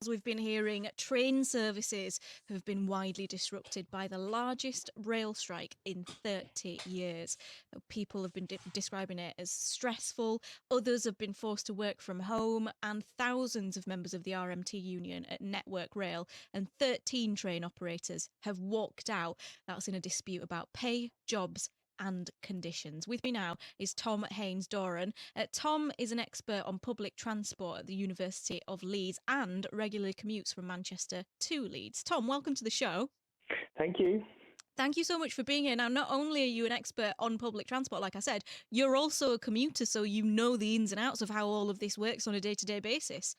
We've been hearing train services have been widely disrupted by the largest rail strike in 30 years. People have been describing it as stressful. Others have been forced to work from home, and thousands of members of the RMT union at Network Rail and 13 train operators have walked out. That's in a dispute about pay, jobs and conditions. With me now is t.haines-doran. Tom is an expert on public transport at the University of Leeds and regularly commutes from Manchester to Leeds. Tom, welcome to the show. Thank you. Thank you so much for being here. Now, not only are you an expert on public transport, like I said, you're also a commuter, so you know the ins and outs of how all of this works on a day-to-day basis.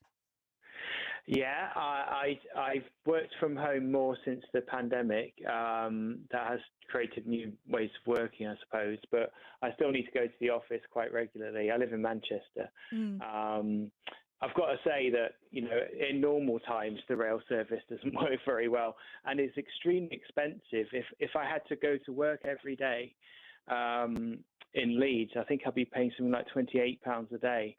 Yeah, I've worked from home more since the pandemic. That has created new ways of working, I suppose, but I still need to go to the office quite regularly. I live in Manchester. I've got to say that, in normal times, the rail service doesn't work very well, and it's extremely expensive. If I had to go to work every day in Leeds, I think I'd be paying something like £28 a day.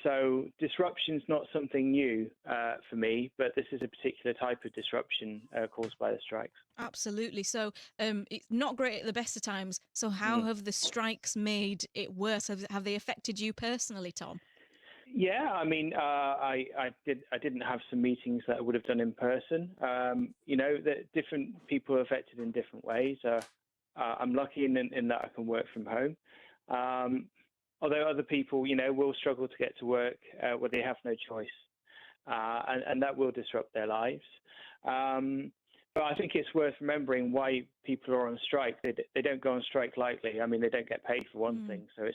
So disruption's not something new for me, but this is a particular type of disruption caused by the strikes. Absolutely. So it's not great at the best of times. So how have the strikes made it worse? Have they affected you personally, Tom? Yeah, I mean, I didn't have some meetings that I would have done in person. That different people are affected in different ways. I'm lucky in that I can work from home. Although other people, will struggle to get to work where they have no choice, and that will disrupt their lives. But I think it's worth remembering why people are on strike. They don't go on strike lightly. I mean, they don't get paid for one thing, so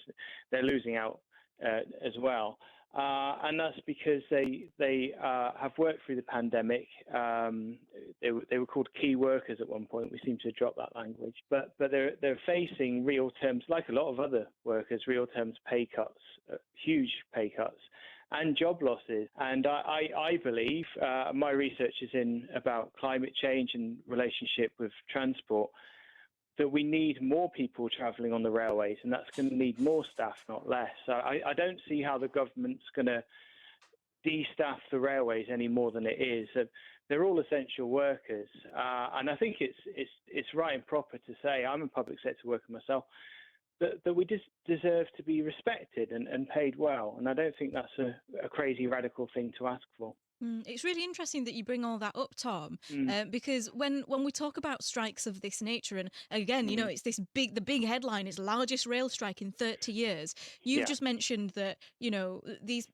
they're losing out as well. And that's because they have worked through the pandemic. They were called key workers at one point. We seem to have dropped that language. But they're facing real terms, like a lot of other workers, real terms pay cuts, huge pay cuts, and job losses. And I believe, my research is about climate change and relationship with transport, that we need more people travelling on the railways, and that's going to need more staff, not less. So I don't see how the government's going to de-staff the railways any more than it is. They're all essential workers, and I think it's right and proper to say, I'm a public sector worker myself, that we just deserve to be respected and paid well, and I don't think that's a crazy radical thing to ask for. It's really interesting that you bring all that up, Tom, because when we talk about strikes of this nature, and again, it's the big headline is largest rail strike in 30 years. You've just mentioned that, these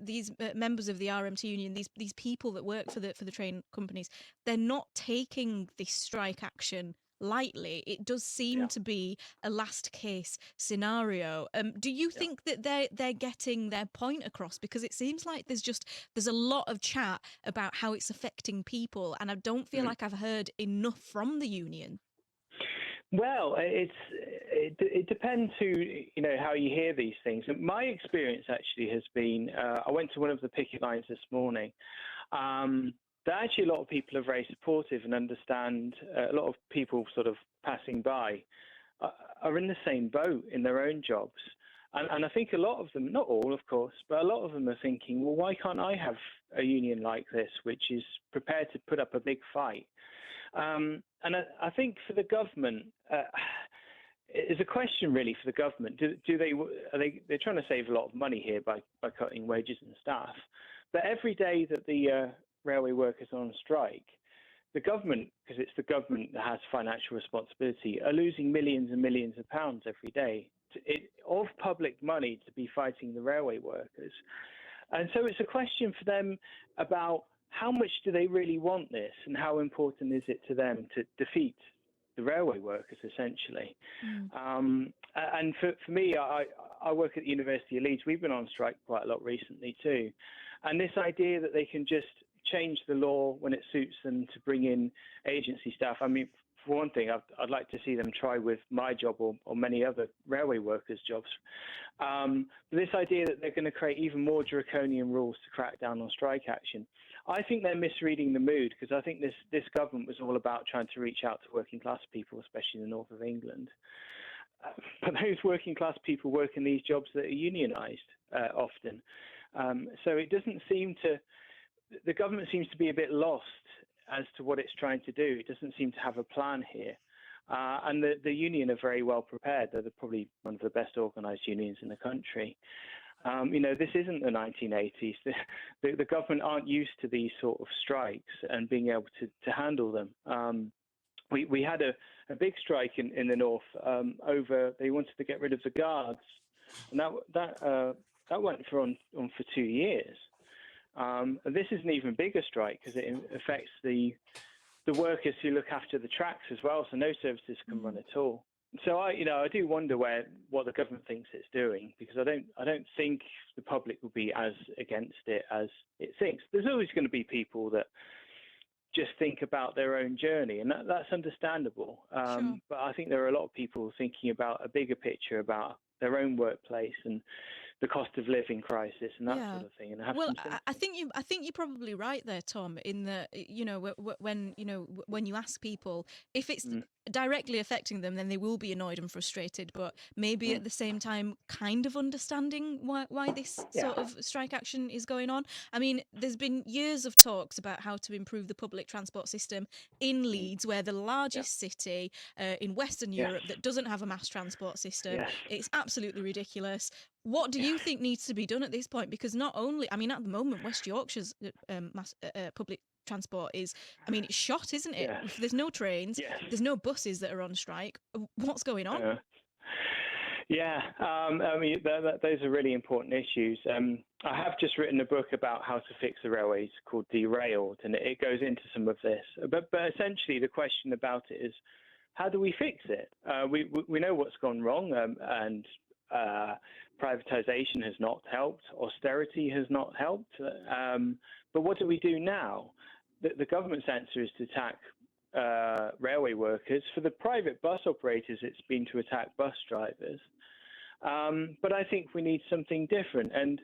members of the RMT union, these people that work for the train companies, they're not taking this strike action lightly. It does seem to be a last case scenario. Do you think that they're getting their point across? Because it seems like there's a lot of chat about how it's affecting people, and I don't feel like I've heard enough from the union. Well, it depends how you hear these things. My experience actually has been, I went to one of the picket lines this morning. That actually a lot of people are very supportive and understand. A lot of people sort of passing by are in the same boat in their own jobs. And I think a lot of them, not all, of course, but a lot of them are thinking, well, why can't I have a union like this, which is prepared to put up a big fight? And I think for the government, it's a question really for the government. They're trying to save a lot of money here by cutting wages and staff. But every day that the railway workers are on strike, the government, because it's the government that has financial responsibility, are losing millions and millions of pounds every day of public money to be fighting the railway workers. And so it's a question for them about how much do they really want this, and how important is it to them to defeat the railway workers, essentially. And for me, I work at the University of Leeds. We've been on strike quite a lot recently too. And this idea that they can just change the law when it suits them to bring in agency staff. I mean, for one thing, I'd like to see them try with my job or many other railway workers' jobs. But this idea that they're going to create even more draconian rules to crack down on strike action, I think they're misreading the mood, because I think this government was all about trying to reach out to working class people, especially in the north of England. But those working class people work in these jobs that are unionised often. So it doesn't seem to the government seems to be a bit lost as to what it's trying to do. It doesn't seem to have a plan here. And the union are very well prepared. They're probably one of the best organised unions in the country. This isn't the 1980s. The government aren't used to these sort of strikes and being able to handle them. We had a big strike in the north over. They wanted to get rid of the guards, and that went on for 2 years. And this is an even bigger strike because it affects the workers who look after the tracks as well. So no services can run at all. So I do wonder what the government thinks it's doing, because I don't think the public will be as against it as it thinks. There's always going to be people that just think about their own journey, and that's understandable. Sure. But I think there are a lot of people thinking about a bigger picture about their own workplace and the cost of living crisis and that sort of thing. And I think you're probably right there, Tom. In that, when you ask people if it's directly affecting them, then they will be annoyed and frustrated. But maybe at the same time, kind of understanding why this sort of strike action is going on. I mean, there's been years of talks about how to improve the public transport system in Leeds, where the largest city in Western Europe that doesn't have a mass transport system. Yes. It's absolutely ridiculous. What do you think needs to be done at this point? Because not only, I mean, at the moment, West Yorkshire's public transport is, I mean, it's shot, isn't it? Yes. There's no trains, there's no buses that are on strike. What's going on? I mean, those are really important issues. I have just written a book about how to fix the railways called Derailed, and it goes into some of this. But essentially, the question about it is, how do we fix it? We know what's gone wrong, and privatisation has not helped. Austerity has not helped. But what do we do now? The government's answer is to attack railway workers. For the private bus operators, it's been to attack bus drivers. But I think we need something different. And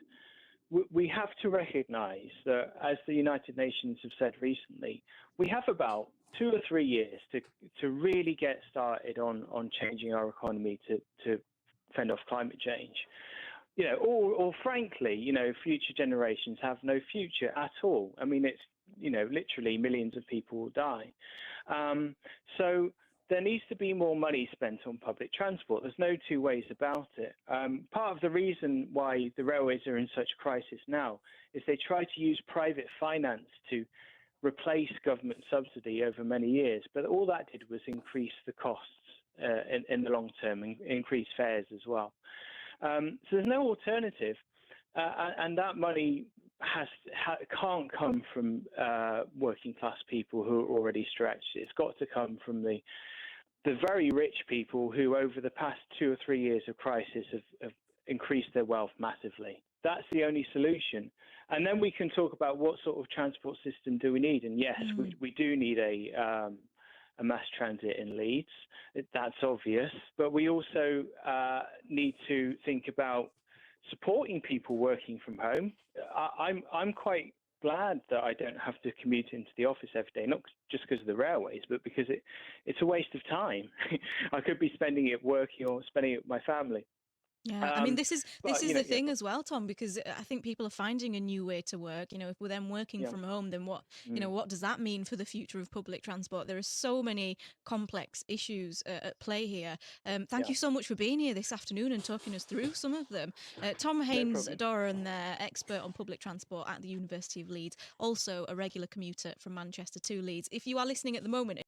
we have to recognise that, as the United Nations have said recently, we have about 2 or 3 years to really get started on changing our economy to fend off climate change. Or frankly, future generations have no future at all. I mean, it's, literally millions of people will die. So there needs to be more money spent on public transport. There's no two ways about it. Part of the reason why the railways are in such crisis now is they try to use private finance to replace government subsidy over many years. But all that did was increase the costs in the long term and increase fares as well. So there's no alternative, and that money can't come from working class people who are already stretched. It's got to come from the very rich people who, over the past 2 or 3 years of crisis, have increased their wealth massively. That's the only solution. And then we can talk about what sort of transport system do we need. And yes, we do need a mass transit in Leeds. That's obvious. But we also need to think about supporting people working from home. I'm quite glad that I don't have to commute into the office every day, not just because of the railways, but because it's a waste of time. I could be spending it working or spending it with my family. Yeah, I mean, this is the thing as well, Tom, because I think people are finding a new way to work. If we're then working from home, then what does that mean for the future of public transport? There are so many complex issues at play here. Thank you so much for being here this afternoon and talking us through some of them. Tom Haines-Doran, expert on public transport at the University of Leeds, also a regular commuter from Manchester to Leeds. If you are listening at the moment